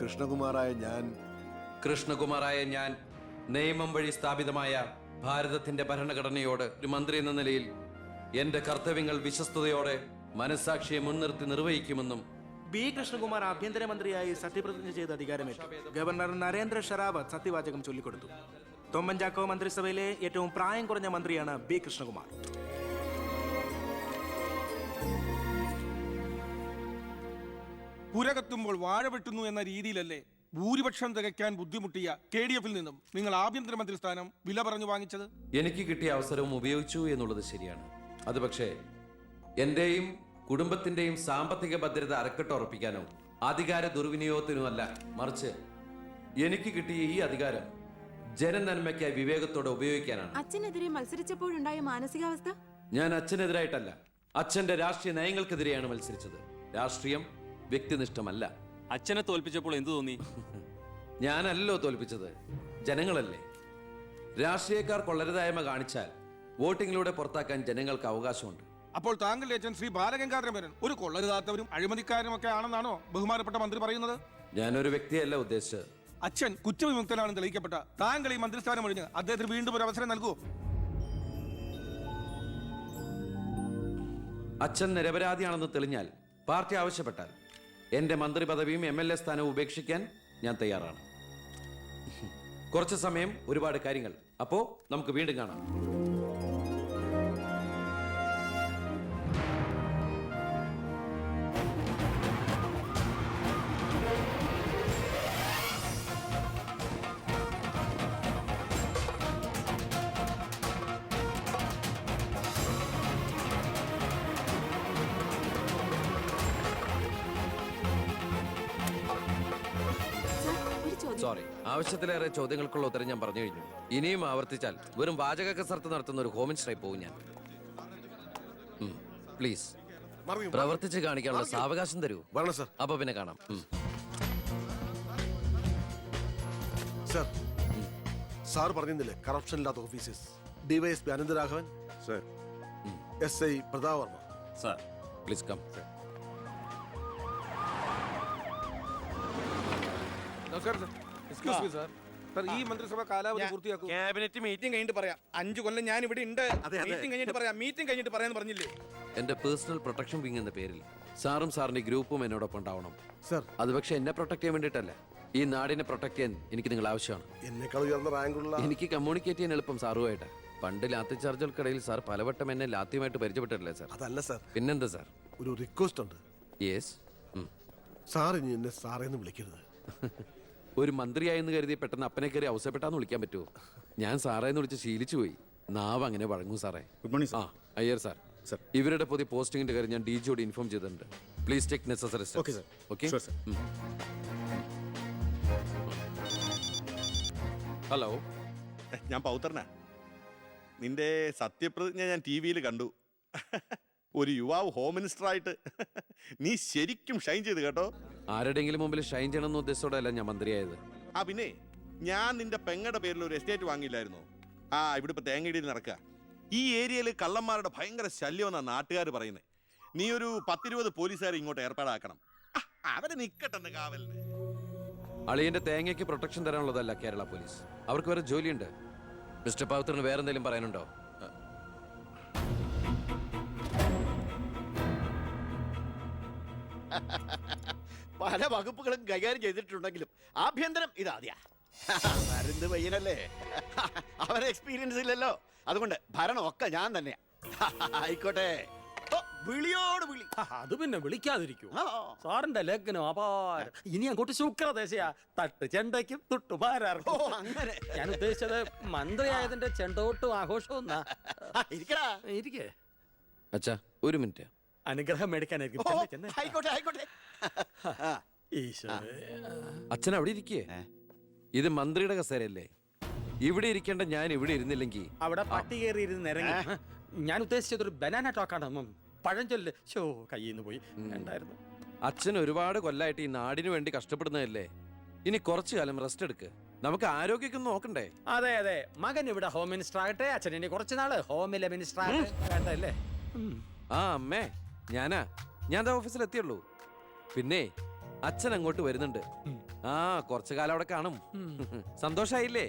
കൃഷ്ണകുമാറായ ഞാൻ നിയമം വഴി സ്ഥാപിതമായ ഭാരതത്തിന്റെ ഭരണഘടനയോട് ഒരു മന്ത്രി എന്ന നിലയിൽ എന്റെ കർത്തവ്യങ്ങൾ വിശ്വസ്തയോടെ മനസാക്ഷിയെ മുൻനിർത്തി നിർവഹിക്കുമെന്നും ബി കൃഷ്ണകുമാർ ആഭ്യന്തരമന്ത്രിയായി സത്യപ്രതിജ്ഞ ചെയ്ത് അധികാരമേറ്റു. ഗവർണർ നരേന്ദ്ര ഷെറാവത്ത് സത്യവാചകം ചൊല്ലിക്കൊടുത്തു. തൊമ്മൻചാക്കോ മന്ത്രിസഭയിലെ ഏറ്റവും പ്രായം കുറഞ്ഞ മന്ത്രിയാണ് ബി കൃഷ്ണകുമാർ. പുരകത്തുമ്പോൾ വാഴ വെട്ടുന്നു എന്ന രീതിയിലല്ലേ ഭൂരിപക്ഷം തികയ്ക്കാൻ ബുദ്ധിമുട്ടിയ KDF നിന്നും നിങ്ങൾ ആഭ്യന്തരമന്ത്രി സ്ഥാനം വില പറഞ്ഞു വാങ്ങിച്ചത്? എനിക്ക് കിട്ടിയ അവസരവും ഉപയോഗിച്ചു എന്നുള്ളത് ശരിയാണ്. അത് പക്ഷേ എന്റെയും കുടുംബത്തിന്റെയും സാമ്പത്തിക ഭദ്രത അരക്കെട്ടുറപ്പിക്കാനോ അധികാര ദുർവിനിയോഗത്തിനുമല്ല, മറിച്ച് എനിക്ക് കിട്ടിയ ഈ അധികാരം ജനനന്മയ്ക്കായി വിവേകത്തോടെ ഉപയോഗിക്കാനാണ്. അച്ഛനെതിരെ മത്സരിച്ചപ്പോഴുണ്ടായ മാനസികാവസ്ഥ? ഞാൻ അച്ഛനെതിരായിട്ടല്ല, അച്ഛന്റെ രാഷ്ട്രീയ നയങ്ങൾക്കെതിരെയാണ് മത്സരിച്ചത്. രാഷ്ട്രീയം വ്യക്തിനിഷ്ഠമല്ല. അച്ഛനെ തോൽപ്പിച്ചപ്പോൾ എന്തു തോന്നി? ഞാനല്ലോ തോൽപ്പിച്ചത്, ജനങ്ങളല്ലേ. രാഷ്ട്രീയക്കാർ കൊള്ളരുതായ്മ കാണിച്ചാൽ വോട്ടിങ്ങിലൂടെ പുറത്താക്കാൻ ജനങ്ങൾക്ക് അവകാശമുണ്ട്. അപ്പോൾ താങ്കളുടെ അച്ഛൻ ശ്രീ ബാലഗംഗാധരൻ ഒരു കൊള്ളരുതാത്തവരും അഴിമതിക്കാരും ഒക്കെ ആണെന്നാണോ ബഹുമാനപ്പെട്ട മന്ത്രി പറയുന്നത്? ഞാനൊരു വ്യക്തിയല്ല ഉദ്ദേശിച്ചത്. അച്ഛൻ കുറ്റവിമുക്തനാണെന്ന് തെളിയിക്കപ്പെട്ട താങ്കൾ ഈ മന്ത്രിസ്ഥാനം ഒഴിഞ്ഞ് അദ്ദേഹത്തിന് വീണ്ടും ഒരു അവസരം നൽകുമോ? അച്ഛൻ നിരപരാധിയാണെന്ന് തെളിഞ്ഞാൽ പാർട്ടി ആവശ്യപ്പെട്ടാൽ എന്റെ മന്ത്രി പദവിയും MLA സ്ഥാനവും ഉപേക്ഷിക്കാൻ ഞാൻ തയ്യാറാണ്. കുറച്ച് സമയം, ഒരുപാട് കാര്യങ്ങൾ. അപ്പോ നമുക്ക് വീണ്ടും കാണാം. സോറി, ആവശ്യത്തിലേറെ ചോദ്യങ്ങൾക്കുള്ള ഉത്തരം ഞാൻ പറഞ്ഞു കഴിഞ്ഞു. ഇനിയും ആവർത്തിച്ചാൽ വെറും വാചക കസർത്ത് നടത്തുന്ന ഒരു ഹോമിൻസ്ട്രൈ പോവും ഞാൻ. പ്ലീസ് പ്രവർത്തിച്ച് കാണിക്കാനുള്ള സാവകാശം തരൂ. അപ്പൊ പിന്നെ കാണാം. സാർ പറഞ്ഞില്ലേ കറപ്ഷൻ ഇല്ലാത്ത officers? DYSP Anantharaghavan, SI Pratap Varma. Sir please come. ഈ മന്ത്രിസഭ കാലാവധി പൂർത്തിയാക്കും. ക്യാബിനറ്റ് മീറ്റിംഗ് കഴിഞ്ഞിട്ട് പറയാം. 5 കൊല്ലം ഞാൻ ഇവിടെ ഉണ്ട്. മീറ്റിംഗ് കഴിഞ്ഞിട്ട് പറയാന്ന് പറഞ്ഞില്ലേ? എന്റെ പേഴ്സണൽ പ്രൊട്ടക്ഷൻ വിങ് എന്ന പേരിൽ സാറും സാറിന്റെ ഗ്രൂപ്പും എന്നോടൊപ്പം ഉണ്ടാവണം സർ. അത് പക്ഷെ എന്നെ പ്രൊട്ടക്ട് ചെയ്യാൻ വേണ്ടിയിട്ടല്ല, ഈ നാടിനെ പ്രൊട്ടക്ട് ചെയ്യാൻ എനിക്ക് നിങ്ങൾ ആവശ്യമാണ്. എന്നെക്കാൾ ഉയർന്ന റാങ്കുള്ള എനിക്ക് കമ്മ്യൂണിക്കേറ്റ് ചെയ്യാൻ എളുപ്പം സാറുമായിട്ട്. പണ്ട് ലാത്തി ചാർജുകൾക്കിടയിൽ സാർ പലവട്ടം എന്നെ ലാത്തിയുമായിട്ട് പരിചയപ്പെട്ടിട്ടില്ലേ സാർ? അതല്ല സർ, പിന്നെന്താ സാർ? ഒരു റിക്വസ്റ്റ് ഉണ്ട്. യെസ്. സാർ ഇനി എന്നെ സാറേന്ന് വിളിക്കരുത്. ഒരു മന്ത്രിയായെന്ന് കരുതി പെട്ടെന്ന് അപ്പനെ കയറി അവസരപ്പെട്ടാന്ന് വിളിക്കാൻ പറ്റുമോ? ഞാൻ സാറേന്ന് വിളിച്ച് ശീലിച്ചു പോയി. നാവ് അങ്ങനെ വഴങ്ങും സാറേ. Good morning. അയ്യർ സാർ, ഇവരുടെ പുതിയ പോസ്റ്റിംഗിന്റെ കാര്യം ഞാൻ DGയോട് ഇൻഫോം ചെയ്തിട്ടുണ്ട്. Please take necessary steps. Okay. Hello, ഞാൻ പൗത്രനാ. നിന്റെ സത്യപ്രതിജ്ഞ ഞാൻ TV കണ്ടു. ഒരു യുവാവ് ഹോം മിനിസ്റ്റർ ആയിട്ട് നീ ശരിക്കും ഷൈൻ ചെയ്ത് കേട്ടോ. ആരുടെങ്കിലും മുമ്പിൽ ഷൈൻ ചെയ്യണമെന്ന ഉദ്ദേശത്തോടെയല്ല ഞാൻ മന്ത്രിയായത്. പിന്നെ ഞാൻ നിന്റെ പെങ്ങടെ പേരിൽ ഒരു എസ്റ്റേറ്റ് വാങ്ങിയില്ലായിരുന്നോ? ഇവിടെ ഇപ്പൊ തേങ്ങയിടിയിൽ നടക്കുക. ഈ ഏരിയയിൽ കള്ളന്മാരുടെ ഭയങ്കര ശല്യമെന്നാണ് നാട്ടുകാർ പറയുന്നത്. നീ ഒരു 10-20 പോലീസുകാരെ ഇങ്ങോട്ട് ഏർപ്പാടാക്കണം. അവര് നിക്കട്ടെന്ന് കാവലിന്. അളിയന്റെ തേങ്ങയ്ക്ക് പ്രൊട്ടക്ഷൻ തരാനുള്ളതല്ല കേരള പോലീസ്. അവർക്ക് വേറെ ജോലിയുണ്ട്. മിസ്റ്റർ പൗത്രന് വേറെ എന്തെങ്കിലും പറയാനുണ്ടോ? പല വകുപ്പുകളും കൈകാര്യം ചെയ്തിട്ടുണ്ടെങ്കിലും ആഭ്യന്തരം ഇതാദ്യ. മരുന്ന് പയ്യനല്ലേ, അവന് എക്സ്പീരിയൻസ് ഇല്ലല്ലോ. അതുകൊണ്ട് ഭരണമൊക്കെ ഞാൻ തന്നെയാ. ആയിക്കോട്ടെ, വിളിയോട് വിളി. അത് പിന്നെ വിളിക്കാതിരിക്കൂ. സാറിന്റെ ലഗ്നം അപാരം. ഇനി അങ്ങോട്ട് ശുക്രദേശയാ. തട്ട് ചെണ്ടയ്ക്കും തുട്ടുമാരാർക്കും. അങ്ങനെ ഞാൻ ഉദ്ദേശിച്ചത് മന്ത്രിയായതിന്റെ ചെണ്ടോട്ടും ആഘോഷവും. ഇരിക്കേ അച്ഛാ, ഒരു മിനിറ്റ്. അനുഗ്രഹം മേടിക്കാനായിരിക്കും. ആയിക്കോട്ടെ ആയിക്കോട്ടെ. അച്ഛൻ അവിടെ ഇരിക്കേ. ഇത് മന്ത്രിയുടെ കസേരയല്ലേ? ഇവിടെ ഇരിക്കേണ്ട ഞാൻ ഇവിടെ ഇരുന്നില്ലെങ്കിൽ അവിടെ പട്ടി കയറി ഇരുന്ന് ഇറങ്ങി. ഞാൻ ഉദ്ദേശിച്ചത് ഒരു ബനാന ടോക്കാണ്. പഴഞ്ചൊല്ല് കയ്യിൽ നിന്ന് പോയി. ഉണ്ടായിരുന്നു. അച്ഛൻ ഒരുപാട് കൊല്ലായിട്ട് ഈ നാടിനു വേണ്ടി കഷ്ടപ്പെടുന്നതല്ലേ? ഇനി കുറച്ചു കാലം റെസ്റ്റ് എടുക്ക്. നമുക്ക് ആരോഗ്യമൊക്കെ നോക്കണ്ടേ? അതെ അതെ, മകൻ ഇവിടെ ഹോം മിനിസ്റ്റർ ആകട്ടെ. അച്ഛൻ ഇനി കുറച്ച് നാള് ഹോമിലെ മിനിസ്റ്റർ ആകട്ടെ. വേണ്ടല്ലേ? അമ്മേ, ഞാൻ ഓഫീസിൽ എത്തിയുള്ളൂ. പിന്നെ അച്ഛൻ അങ്ങോട്ട് വരുന്നുണ്ട്. ആ കുറച്ചു കാലം അവിടെ കാണും. സന്തോഷായില്ലേ?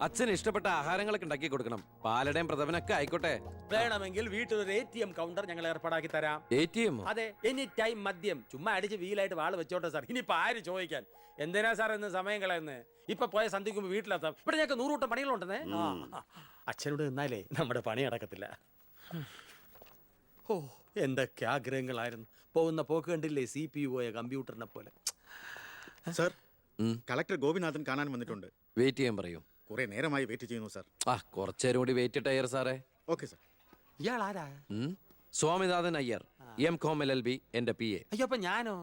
അച്ഛന് ഇഷ്ടപ്പെട്ട ആഹാരങ്ങളൊക്കെ ഉണ്ടാക്കി കൊടുക്കണം. പാലടയും പ്രഥമനൊക്കെ ആയിക്കോട്ടെ. വേണമെങ്കിൽ വീട്ടിലൊരു ATM കൗണ്ടർ ഞങ്ങൾ ഏർപ്പാടാക്കി തരാം. ATM? അതെ, എനി ടൈം മദ്യം ചുമ്മാ അടിച്ച് വീലായിട്ട് വാള് വെച്ചോട്ടെ സാർ. ഇനിയിപ്പോ ആര് ചോദിക്കാൻ? എന്തിനാ സാർ എന്ന് സമയം കളയുന്നത്? ഇപ്പൊ പോയ സന്ധിക്കുമ്പോ വീട്ടിലെത്താം. ഇവിടെ ഞങ്ങൾക്ക് 100 കൂട്ടം പണികളുണ്ടെന്നേ. അച്ഛനോട് നിന്നാലേ നമ്മുടെ പണി നടക്കത്തില്ല. ഓ, എന്തൊക്കെ ആഗ്രഹങ്ങളായിരുന്നു. പോകുന്ന പോക്ക് കണ്ടില്ലേ, CPU പോയ കമ്പ്യൂട്ടറിനെ പോലെ. സർ, കളക്ടർ ഗോപിനാഥൻ കാണാൻ വന്നിട്ടുണ്ട്. വെയിറ്റ് ചെയ്യാൻ പറയൂ. കുറെ നേരമായി വെയിറ്റ് ചെയ്യുന്നു സർ. ആ കുറച്ചേരം കൂടി വെയിറ്റ് ടയർ സാറേ. Okay sir. ഇയാൾ ആരാ? സ്വാമിനാഥൻ അയ്യർ, M.Com LLB, എന്റെ PA. അയ്യോ, അപ്പൊ ഞാനോ?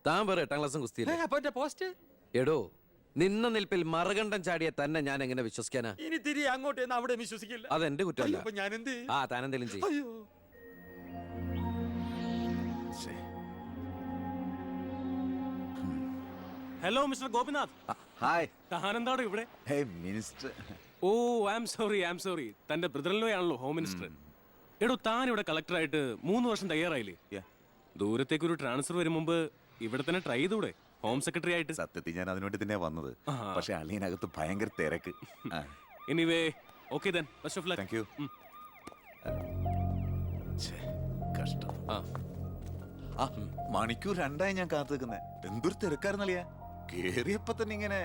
താൻ വേറെ 8ാം ക്ലാസ്സും കുസ്തിയില്ല. അപ്പൊ എന്റെ പോസ്റ്റ്? എടോ, നിന്ന നിൽപ്പിൽ മറുകണ്ഠം ചാടിയ തന്നെ ഞാൻ എങ്ങനെ വിശ്വസിക്കാനാ? ഇനി തിരി അങ്ങോട്ട് ചെന്ന് അവിടെ വിശ്വസിക്കില്ല. അതെന്റെ കുറ്റമല്ല. അപ്പൊ ഞാൻ എന്ത്? ആ താനെന്തെങ്കിലും ചെയ്യും. അയ്യോ, ഹലോ മിസ്റ്റർ ഗോപിനാഥ്, ഹായ്. താനെന്താണ് ഇവിടെ? Hey minister. Oh, I am sorry. തന്റെ ബ്രദറിലോ ആണല്ലോ ഹോം മിനിസ്റ്റർ. എടോ, താൻ ഇവിടെ കളക്ടറായിട്ട് 3 വർഷം തയ്യാറായില്ലേ? Yeah. ദൂരത്തേക്ക് ഒരു ട്രാൻസ്ഫർ വരും മുമ്പ് ഇവിടെ തന്നെ ട്രൈ ചെയ്തൂടെ ഹോം സെക്രട്ടറി ആയിട്ട്? സത്യത്തിൽ ഞാൻ അതിനുവേണ്ടി തന്നെ വന്നത്. പക്ഷെ അളിയനകത്ത് ഭയങ്കര തിരക്ക്. Anyway, okay then, best of luck. Thank you. കഷ്ടം. ആ മണിക്കൂർ 2 ഞാൻ കാത്തു നിൽക്കുന്നത്. എന്തൊരു തിരക്കായിരുന്നു അളിയ. കേറിയപ്പോ തന്നെ ഇങ്ങനെ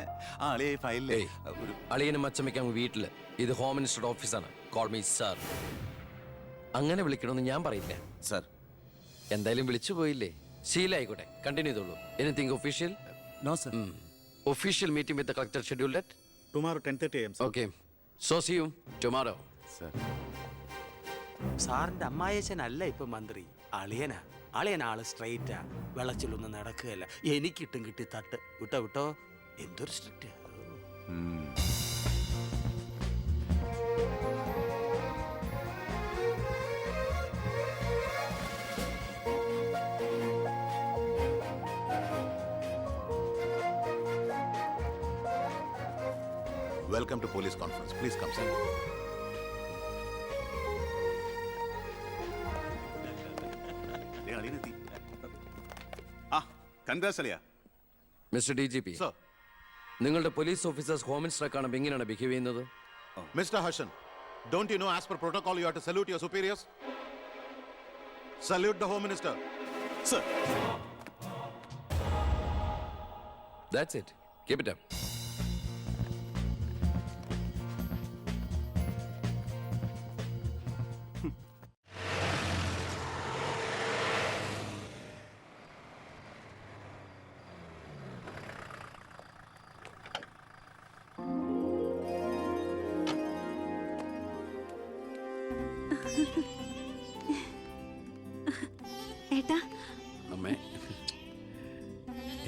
അളിയ ഫയലിലേ ഒരു അളിയനും അച്ചമ്മയ്ക്കും വീട്ടില്. ഇത് ഹോം മിനിസ്റ്ററുടെ ഓഫീസാണ്. Call me sir. അങ്ങനെ വിളിക്കണമെന്ന് ഞാൻ പറയില്ല. സർ. എന്തായാലും വിളിച്ചു പോയില്ലേ, ശീലായിക്കോട്ടെ. കണ്ടിന്യൂ ചെയ്തോളൂ. Anything official? No sir. Official meeting with the collector scheduled at tomorrow 10:30 AM. Okay. So see you tomorrow. Sir. സാറിന്റെ അമ്മായച്ചനല്ല ഇപ്പൊ മന്ത്രി, അളിയനാ. അളിയനാള് സ്ട്രൈറ്റാ, വെള്ളച്ചിലൊന്നും നടക്കുകയല്ല. എനിക്കിട്ടും കിട്ടി തട്ട്. വിട്ടോ എന്തൊരു strict. Welcome to police conference. Please come sir. Mister DGP, sir. നിങ്ങളുടെ പോലീസ് ഓഫീസേഴ്സ് ഹോം മിനിസ്റ്ററെ കാണുമ്പോൾ എങ്ങനെയാണ് ബിഹേവ് ചെയ്യുന്നത്? Mister Harshan, don't you know as per protocol you have to salute your superiors? Salute the Home Minister. Sir. That's it. Keep it up. ഏട്ടാ, അമ്മേ,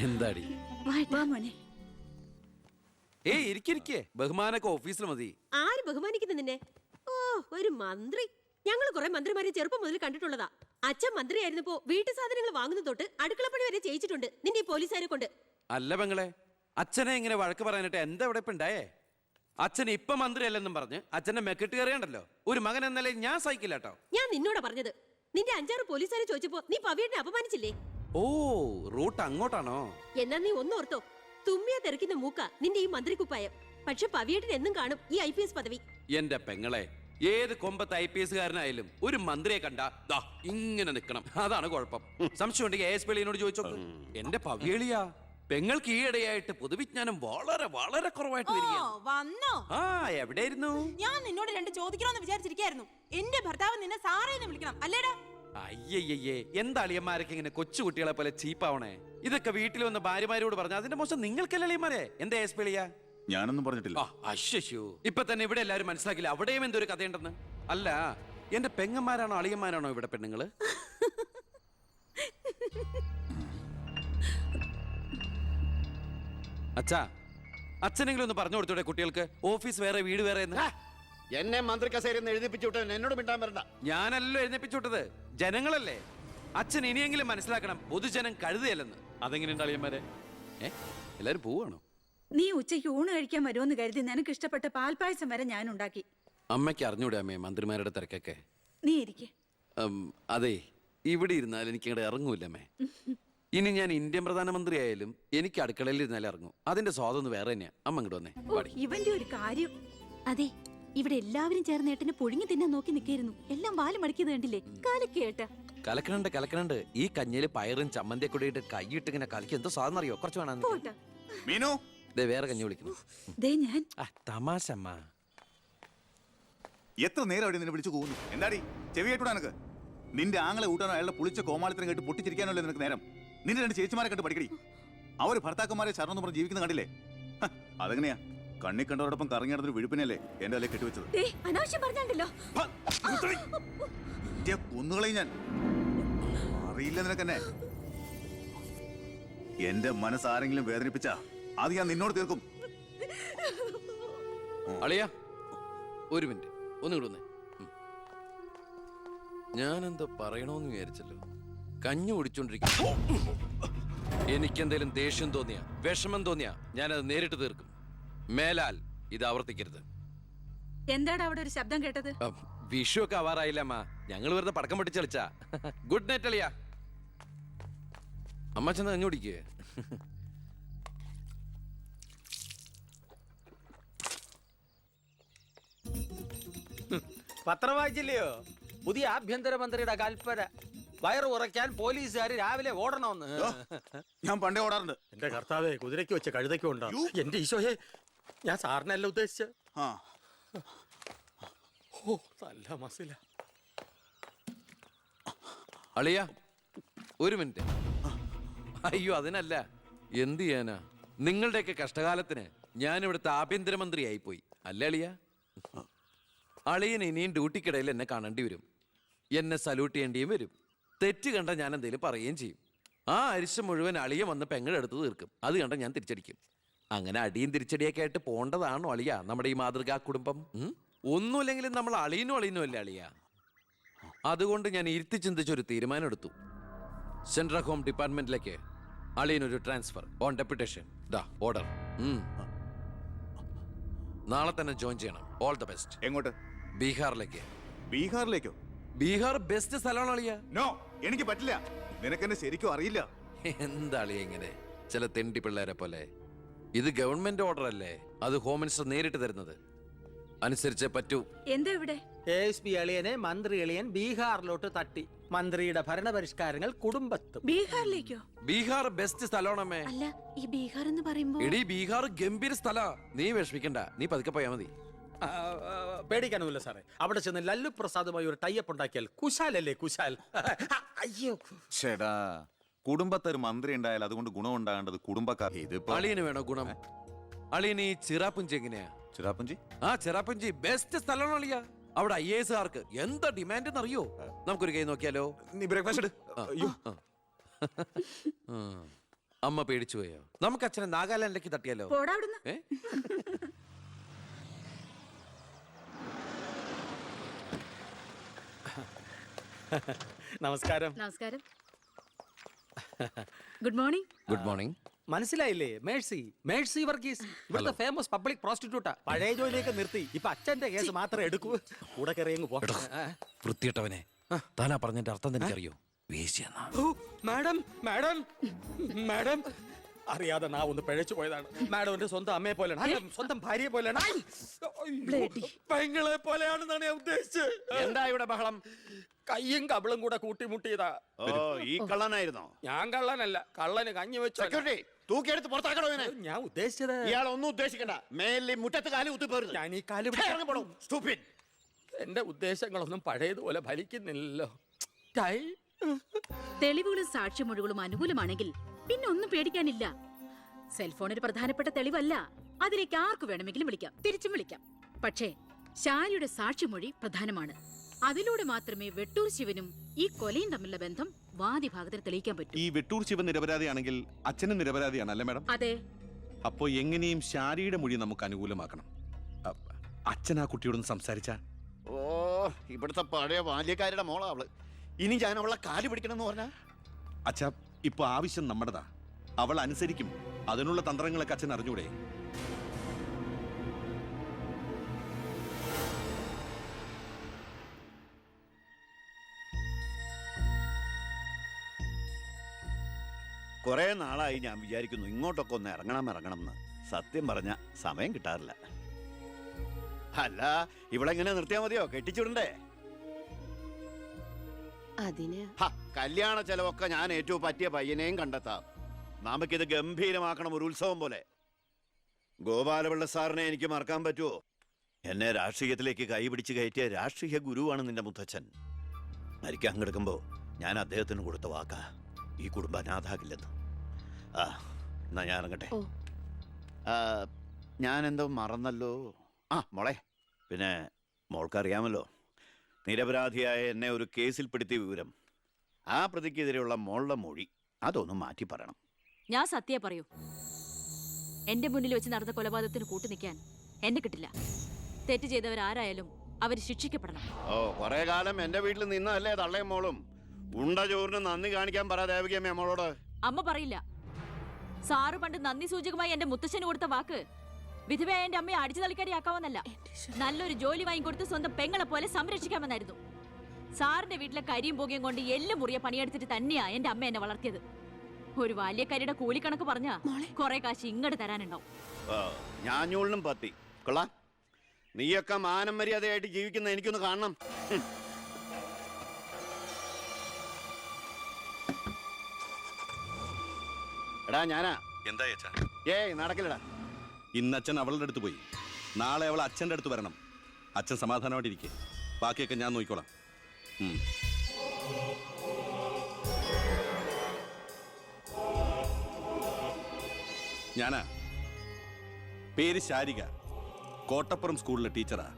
എന്താടി? വാ മോനെ. ഏയ് ഇരിക്കെ, ബഹുമാനൊക്കെ ഓഫീസിൽ മതി. ആര് ബഹുമാനിക്കുന്നു നിന്നെ? ഓ, ഒരു മന്ത്രി. ഞങ്ങൾ കുറെ മന്ത്രിമാരെ ചെറുപ്പം മുതൽ കണ്ടിട്ടുള്ളതാ. അച്ഛൻ മന്ത്രിയായിരുന്നപ്പോ വീട്ടു സാധനങ്ങൾ വാങ്ങുന്ന തൊട്ട് അടുക്കളപ്പണി വരെ ചെയ്യിച്ചിട്ടുണ്ട് നിന്റെ ഈ പോലീസുകാരെ കൊണ്ട്. അല്ല പെങ്ങളെ, അച്ഛനെ ഇങ്ങനെ വഴക്ക് പറയാനായിട്ട് എന്താ ഇവിടെ ഇപ്പൊ ഉണ്ടായേ? അച്ഛൻ ഇപ്പൊ മന്ത്രിയല്ലെന്നും പറഞ്ഞ് അച്ഛന്റെ മെക്കിട്ട് കയറിയണ്ടല്ലോ. ഒരു മകൻ എന്ന നിലയിൽ ഞാൻ സഹിക്കില്ല കേട്ടോ. ഞാൻ നിന്നോടാ പറഞ്ഞത്. നിന്റെ 5-6 പോലീസുകാരെ ചോദിച്ചപ്പോ നീ പവിയട്ടിനെ അപമാനിച്ചില്ലേ? ഓ, റൂട്ട് അങ്ങോട്ടാണോ? എന്നാ നീ ഒന്നോർത്തോ, തുമ്മിയാ തെറിക്കുന്ന മൂക്ക നിന്റെ ഈ മന്ത്രിക്കുപ്പായം. പക്ഷെ പവിയട്ടിന് എന്നും കാണും ഈ IPS പദവി. എന്റെ പെങ്ങളെ, ഏത് കൊമ്പത്ത് IPS കാരനായാലും ഒരു മന്ത്രിയെ കണ്ടാ ദാ ഇങ്ങനെ നിക്കണം. അതാണ് കുഴപ്പം. സംശയം ഉണ്ടെങ്കിൽ ASP എളിയനോട് ചോദിച്ചോക്ക്. എന്റെ പവിയളിയാ, പെങ്ങൾക്ക് ഈയിടെയായിട്ട് പൊതുവിജ്ഞാനം വളരെ വളരെ കുറവായിട്ട് വരികയാണ്. വന്നോ? ആ, എവിടെയായിരുന്നു? ഞാൻ നിന്നോട് 2 ചോദിക്കണമെന്ന് വിചാരിച്ചിരിക്കായിരുന്നു. എന്റെ ഭർത്താവ് നിന്നെ സാറേന്ന് വിളിക്കണം, അല്ലേടാ? അയ്യയ്യേ, എന്താ അളിയന്മാരൊക്കെ ഇങ്ങനെ കൊച്ചു കുട്ടികളെ പോലെ ചീപ്പാവണേ? ഇതൊക്കെ വീട്ടിൽ വന്ന ഭാര്യമാരോട് പറഞ്ഞ അതിന്റെ മോശം നിങ്ങൾക്കല്ലേ അളിയന്മാരെ? എന്താ ASP എളിയാ? ഞാനൊന്നും പറഞ്ഞിട്ടില്ല. അശ്ശോ, ഇപ്പൊ തന്നെ ഇവിടെ എല്ലാവരും മനസ്സിലാക്കില്ല അവിടെയും എന്തൊരു കഥയുണ്ടെന്ന്. അല്ല, എന്റെ പെങ്ങന്മാരാണോ അളിയന്മാരാണോ ഇവിടെ പെണ്ണുങ്ങള്? അച്ഛാ, അച്ഛനെങ്കിലും ഒന്ന് പറഞ്ഞു കൊടുത്തൂടെ കുട്ടികൾക്ക് ഓഫീസ് വേറെ വീട് വേറെ എന്ന്? എന്നെ മന്ത്രി കസേരന്ന് എഴുതിപ്പിച്ചു വിട്ടാൽ എന്നോട് മിണ്ടാൻ വരണ്ട. ഞാനല്ലോ എഴുന്നേപ്പിച്ചു വിട്ടത്, ജനങ്ങളല്ലേ. അച്ഛൻ ഇനിയെങ്കിലും മനസ്സിലാക്കണം, പൊതുജനം കഴുതയല്ലെന്ന്. അതെങ്ങനെയുണ്ട് അളിയന്മാരെ? എല്ലാരും പോവാണോ? നീ ഉച്ചയ്ക്ക് ഊണ് കഴിക്കാൻ വരുമെന്ന് കരുതി നിനക്ക് ഇഷ്ടപ്പെട്ട പാൽപ്പായസം വരെ ഞാൻ ഉണ്ടാക്കി. അമ്മയ്ക്ക് അറിഞ്ഞൂടെ അമ്മേ മന്ത്രിമാരുടെ തിരക്കൊക്കെ? നീ ഇരിക്കെ. അതെ, ഇവിടെ ഇരുന്നാൽ എനിക്ക് ഇങ്ങോട്ട് ഇറങ്ങൂല്ലേ അമ്മേ. ഇനി ഞാൻ ഇന്ത്യൻ പ്രധാനമന്ത്രി ആയാലും എനിക്ക് അടുക്കളയിൽ ഇരുന്നാലേ ഇറങ്ങും. അതിന്റെ സ്വാദം വേറെ തന്നെയാ. അമ്മ ഇങ്ങോട്ട് വന്നേ. പാടി. ഇവന്റെ ഒരു കാര്യം. അതെ, ഇവിടെ എല്ലാവരും ചേർന്ന് ഏട്ടനെ പുഴുങ്ങി തിന്നാൻ നോക്കി നിൽക്കായിരുന്നു. എല്ലാം വാല് മടക്കിയത് കണ്ടില്ലേ? കാലൊക്കെ ഏട്ടാ. കലക്കണുണ്ട്. ഈ കഞ്ഞില് പയറും ചമ്മന്തിയെ കൂടിയിട്ട് കൈയിട്ട് ഇങ്ങനെ കലക്കി എന്തോ സാധനം അറിയോ? കുറച്ച് വേണം. പോട്ടെ. മീനു, ദേ വേറെ കഞ്ഞി വിളിക്കുന്നു. ദേ ഞാൻ തമാശ അമ്മ. എത്ര നേരം അവിടെ നിന്നെ വിളിച്ചു പോകുന്നു? എന്താടി ചെവി കേട്ടൂടാ നിനക്ക്? നിന്റെ ആങ്ങളെ കൂട്ടാനോ അയാളുടെ പുളിച്ച കോമാളിത്തരം കേട്ട് പൊട്ടിച്ചിരിക്കാനല്ലേ നിനക്ക് നേരം? നിന്റെ 2 ചേച്ചിമാരെ കണ്ട് പഠിക്കടി. അവർ ഭർത്താക്കന്മാരെ ശരണം പറഞ്ഞ് ജീവിക്കുന്ന കണ്ടില്ലേ? അതെങ്ങനെയാ? കണ്ണി കണ്ടവരോടൊപ്പം കറങ്ങി നടന്നൊരു വിഴുപ്പിനല്ലേ എന്റെ അല്ലെ കെട്ടിവെച്ചത്? അനാവശ്യം പറഞ്ഞാണ്ടല്ലോ. കുന്നുകളെയും ഞാൻ അറിയില്ല നിനക്കെന്നെ. എന്റെ മനസ്സാരെങ്കിലും വേദനിപ്പിച്ചാ അത് ഞാൻ നിന്നോട് തീർക്കും. അളിയ ഒരു മിനിറ്റ് ഒന്ന് കിടന്നേ. ഞാനെന്തോ പറയണോന്ന് വിചാരിച്ചല്ലോ. കഞ്ഞി കുടിച്ചോണ്ടിരിക്കും. എനിക്കെന്തേലും ദേഷ്യം തോന്നിയാ വിഷമം തോന്നിയാ ഞാനത് നേരിട്ട് തീർക്കും. മേലാൽ ഇത് ആവർത്തിക്കരുത്. എന്താണ് അവിടെ ഒരു ശബ്ദം കേട്ടത്? വിഷു ഒക്കെ ആവാറായില്ല അമ്മ. ഞങ്ങൾ വെറുതെ പടക്കം പൊട്ടിച്ച് കളിച്ചാ. ഗുഡ് നൈറ്റ് അളിയ. അമ്മ ചെന്ന് കഞ്ഞി കുടിക്കേ. പത്രം വായിച്ചില്ലയോ? പുതിയ ആഭ്യന്തരമന്ത്രിയുടെ കൽപ്പന. വയറ് കുറയ്ക്കാൻ പോലീസുകാർ രാവിലെ ഓടണമെന്ന്. ഞാൻ പണ്ടേ ഓടാറുണ്ട്. എന്റെ കർത്താവേ, കുതിരയ്ക്ക് വെച്ച കഴുതയ്ക്കും ഉണ്ടോ? എന്റെ ഈശോയെ, ഞാൻ സാറിനല്ല ഉദ്ദേശിച്ചത്. ഓ, നല്ല മസില. അളിയ ഒരു മിനിറ്റ്. അയ്യോ അതിനല്ല. എന്ത് ചെയ്യാനാ? നിങ്ങളുടെയൊക്കെ കഷ്ടകാലത്തിന് ഞാൻ ഇവിടുത്തെ ആഭ്യന്തരമന്ത്രി ആയിപ്പോയി. അല്ലേ അളിയ? അളിയൻ ഇനിയും ഡ്യൂട്ടിക്കിടയിൽ എന്നെ കാണേണ്ടി വരും. എന്നെ സല്യൂട്ട് ചെയ്യേണ്ടിയും വരും. തെറ്റ് കണ്ട ഞാൻ എന്തെങ്കിലും പറയുകയും ചെയ്യും. ആ അരിശം മുഴുവൻ അളിയ വന്ന് പെങ്ങളെടുത്ത് തീർക്കും. അത് കണ്ട ഞാൻ തിരിച്ചടിക്കും. അങ്ങനെ അടിയും തിരിച്ചടിയൊക്കെ ആയിട്ട് പോണ്ടതാണോ അളിയ നമ്മുടെ ഈ മാതൃകാ കുടുംബം? ഒന്നുമില്ലെങ്കിലും നമ്മൾ അളിയനും അല്ലേ അളിയ? അതുകൊണ്ട് ഞാൻ ഇരുത്തി ചിന്തിച്ചൊരു തീരുമാനം എടുത്തു. സെൻട്രൽ ഹോം ഡിപ്പാർട്ട്മെന്റിലേക്ക് അളിയനൊരു ട്രാൻസ്ഫർ ഓൺ ഡെപ്യൂട്ടേഷൻ. ദാ ഓർഡർ. നാളെ തന്നെ ജോയിൻ ചെയ്യണം. All the best. എങ്ങോട്ട്? ബീഹാറിലേക്ക്. ബീഹാറിലേക്കോ? ബീഹാർ ബെസ്റ്റ് സ്ഥലമാണ് അളിയ. നോ, എനിക്ക് പറ്റില്ല. നിനക്കെന്നെ ശരിക്കും അറിയില്ല. എന്താ അളിയ ഇങ്ങനെ ചില തെണ്ടി പിള്ളേരെ പോലെ? ഇത് ഗവൺമെന്റ് ഓർഡർ അല്ലേ? അത് ഹോം മിനിസ്റ്റർ നേരിട്ട് തരുന്നത്. അനുസരിച്ചേ പറ്റൂ. എന്താ ഇവിടെ? ASP അളിയനെ മന്ത്രി അളിയൻ ബീഹാറിലോട്ട് തട്ടി. മന്ത്രിയുടെ ഭരണപരിഷ്കാരങ്ങൾ കുടുംബത്തും. ബീഹാറിലേക്കോ? ബീഹാർ ബെസ്റ്റ് സ്ഥലമാണമ്മേ. അല്ല, ഈ ബീഹാർ എന്ന് പറയുമ്പോ എടി ബീഹാർ ഗംഭീര സ്ഥല. നീ വിഷമിക്കണ്ട. നീ പതുക്കെ പോയാ മതി. പേടിക്കാനൊന്നുമില്ല സാറേ. അവിടെ ചെന്ന് ലല്ലു പ്രസാദുമായി ഒരു ടൈപ്പ് ഉണ്ടാക്കിയാൽ കുശാലല്ലേ കുശാൽ. അയ്യോ ചേടാ, കുടുംബത്തൊരു മന്ത്രി ഉണ്ടായാൽ അതുകൊണ്ട് ഗുണം ഉണ്ടാകേണ്ടത് കുടുംബക്കാർ. ഇതിപ്പോ അളിയന് വേണോ ഗുണം? അളിയന് ഈ ചിറാപ്പുഞ്ചി എങ്ങനെയാ? ചിറാപ്പുഞ്ചി? ആ ചിറാപ്പുഞ്ചി ബെസ്റ്റ് സ്ഥലമാണ് അളിയ. അവിടെ IAS കാർക്ക് എന്താ ഡിമാൻഡ് എന്നറിയോ? നമുക്കൊരു കൈ നോക്കിയാലോ? നീ ബ്രേക്ക്ഫാസ്റ്റ് അമ്മ പേടിച്ചു പോയോ? നമുക്ക് അച്ഛനെ നാഗാലാൻഡിലേക്ക് തട്ടിയാലോ? പോടാ അവിടുന്ന്. നമസ്കാരം. നമസ്കാരം. Good morning. Good morning. മനസ്സിലായില്ലേ? മേഴ്സി വർഗീസ് ഇവിടുത്തെ ഫേമസ് പബ്ലിക് പ്രോസ്റ്റിറ്റ്യൂട്ടാ. പഴയ ജോലിയൊക്കെ നിർത്തി ഇപ്പൊ അച്ഛന്റെ കേസ് മാത്രമേ എടുക്കൂ. കൂടെ കയറിയങ്ങ് പോ. വൃത്തിയിട്ടവനെ, താനാ പറഞ്ഞതിന്റെ അർത്ഥം എനിക്കറിയോ? മാഡം അറിയാതെ നാ ഒന്ന് പിഴച്ചു പോയതാണ്. മാഡം എന്റെ സ്വന്തം അമ്മയെ പോലെയാണ്, സ്വന്തം ഭാര്യയെ പോലെയാണ്, പെങ്ങളെ പോലെയാണെന്നാണ് ഞാൻ ഉദ്ദേശിച്ചത്. എന്താ ഇവിടെ ബഹളം? കയ്യും കബളും കൂടെ കൂട്ടിമുട്ടിയതാ. ഈ കള്ളനായിരുന്നോ? ഞാൻ കള്ളനല്ല, കള്ളന് കഞ്ഞി വെച്ചു. സെക്യൂരിറ്റി, തൂക്കിയെടുത്ത് പുറത്താക്കണോ ഇവനെ? ഞാൻ ഉദ്ദേശിച്ചത് ഇയാൾ ഒന്നും ഉദ്ദേശിക്കണ്ട. മേലിൽ മുറ്റത്ത് കാലി കുത്തിപ്പോരുത്. ഞാൻ ഈ കാല് എന്റെ ഉദ്ദേശങ്ങളൊന്നും പഴയതുപോലെ ഫലിക്കുന്നില്ലല്ലോ. തെളിവുകളും സാക്ഷിമൊഴികളും അനുകൂലമാണെങ്കിൽ പിന്നെ ഒന്നും പേടിക്കാനില്ല. സെൽഫോൺ ഒരു പ്രധാനപ്പെട്ട തെളിവല്ല. അതിലേക്ക് ആർക്ക് വേണമെങ്കിലും വിളിക്കാം, തിരിച്ചും വിളിക്കാം. പക്ഷേ ശാരിയുടെ സാക്ഷിമൊഴി പ്രധാനമാണ്. അതിലൂടെ മാത്രമേ വെട്ടൂർ ശിവനും ഈ കൊലയും തമ്മിലുള്ള ബന്ധം വാദിഭാഗത്തിന് തെളിയിക്കാൻ പറ്റൂ. ഈ വെട്ടൂർ ശിവൻ നിരപരാധിയാണെങ്കിൽ അച്ഛനും നിരപരാധിയാണ് അല്ലേ മാഡം? അതെ. അപ്പോ എങ്ങനെയും ശാരിയുടെ മൊഴി നമുക്ക് അനുകൂലമാക്കണം. അച്ഛൻ ആ കുട്ടിയോടൊന്ന് സംസാരിച്ചാ? ഓ, ഇവിടുത്തെ പഴയ ബാല്യക്കാരുടെ മോളാ അവള്. ഇനി ഞാൻ അവളെ കാല് പിടിക്കണമെന്ന് പറഞ്ഞാ? അച്ഛാ, ഇപ്പൊ ആവശ്യം നമ്മുടെതാ. അവൾ അനുസരിക്കും. അതിനുള്ള തന്ത്രങ്ങളൊക്കെ അച്ഛൻ അറിഞ്ഞൂടെ? കുറെ നാളായി ഞാൻ വിചാരിക്കുന്നു ഇങ്ങോട്ടൊക്കെ ഒന്ന് ഇറങ്ങണം എന്ന്. സത്യം പറഞ്ഞ സമയം കിട്ടാറില്ല. അല്ല, ഇവിടെ എങ്ങനെ നിർത്തിയാ മതിയോ? കെട്ടിച്ചുവിടണ്ടേ? അതിന് കല്യാണ ചെലവൊക്കെ ഞാൻ ഏറ്റവും പറ്റിയ പയ്യനെയും കണ്ടെത്താം. നമുക്കിത് ഗംഭീരമാക്കണം, ഒരു ഉത്സവം പോലെ. ഗോപാലപിള്ള സാറിനെ എനിക്ക് മറക്കാൻ പറ്റുമോ? എന്നെ രാഷ്ട്രീയത്തിലേക്ക് കൈപിടിച്ച് കയറ്റിയ രാഷ്ട്രീയ ഗുരുവാണ് നിന്റെ മുത്തച്ഛൻ. മരിക്കാൻ കിടക്കുമ്പോ ഞാൻ അദ്ദേഹത്തിന് കൊടുത്ത വാക്കാ, ഈ കുടുംബം അനാഥാകില്ലെന്ന്. എന്നാ ഞാൻ ഇറങ്ങട്ടെ. ഞാനെന്തോ മറന്നല്ലോ. മോളെ, പിന്നെ മോൾക്കറിയാമല്ലോ, നിരപരാധിയായ എന്നെ ഒരു കേസിൽപ്പെടുത്തിയ വിവരം. ആ പ്രതിക്കെതിരെയുള്ള മോളുടെ മൊഴി അതൊന്നും മാറ്റി പറയണം. ഞാൻ സത്യം പറയൂ. എന്റെ മുന്നിൽ വെച്ച് നടന്ന കൊലപാതകത്തിന് കൂട്ടുനിൽക്കാൻ എന്നെ കിട്ടില്ല. തെറ്റ് ചെയ്തവരാരായാലും അവർ ശിക്ഷിക്കപ്പെടണം. കുറെ കാലം എന്റെ വീട്ടിൽ നിന്നല്ലേ തള്ളയും മോളും. ഉണ്ട ചോറിന് നന്ദി കാണിക്കാൻ പറ ദേവകിയമ്മ മോളോട്. അമ്മ പറയില്ല. സാറ് പണ്ട് നന്ദി സൂചകമായി എന്റെ മുത്തശ്ശന് കൊടുത്ത വാക്ക് വിധവയായ എന്റെ അമ്മയെ അടിച്ചു തളിക്കാരിയാക്കാമെന്നല്ല, നല്ലൊരു ജോലി വാങ്ങിക്കൊടുത്ത് സ്വന്തം പെങ്ങളെ പോലെ സംരക്ഷിക്കാമെന്നായിരുന്നു. സാറിന്റെ വീട്ടിലെ കരിയും പുകയും കൊണ്ട് എല്ലാം മുറിയെ പണിയെടുത്തിട്ട് തന്നെയാ എന്റെ അമ്മ എന്നെ വളർത്തിയത്. ഒരു ബാല്യക്കാരിയുടെ കൂലിക്കണക്ക് പറഞ്ഞാ കുറെ കാശ് ഇങ്ങോട്ട് തരാനുണ്ടാവും. ഞാഞ്ഞൂളിനും പത്തി കൊള്ളാം. നീയൊക്കെ മാനം മര്യാദയായിട്ട് ജീവിക്കുന്ന എനിക്കൊന്ന് കാണണം. എടാ ഞാനാ. എന്താ അച്ഛാ? നടക്കില്ലടാ. ഇന്ന് അച്ഛൻ അവളുടെ അടുത്ത് പോയി, നാളെ അവൾ അച്ഛൻ്റെ അടുത്ത് വരണം. അച്ഛൻ സമാധാനമായിട്ടിരിക്കെ, ബാക്കിയൊക്കെ ഞാൻ നോക്കിക്കോളാം. ഞാനാ. പേര് ശാരിക, കോട്ടപ്പുറം സ്കൂളിലെ ടീച്ചറാ.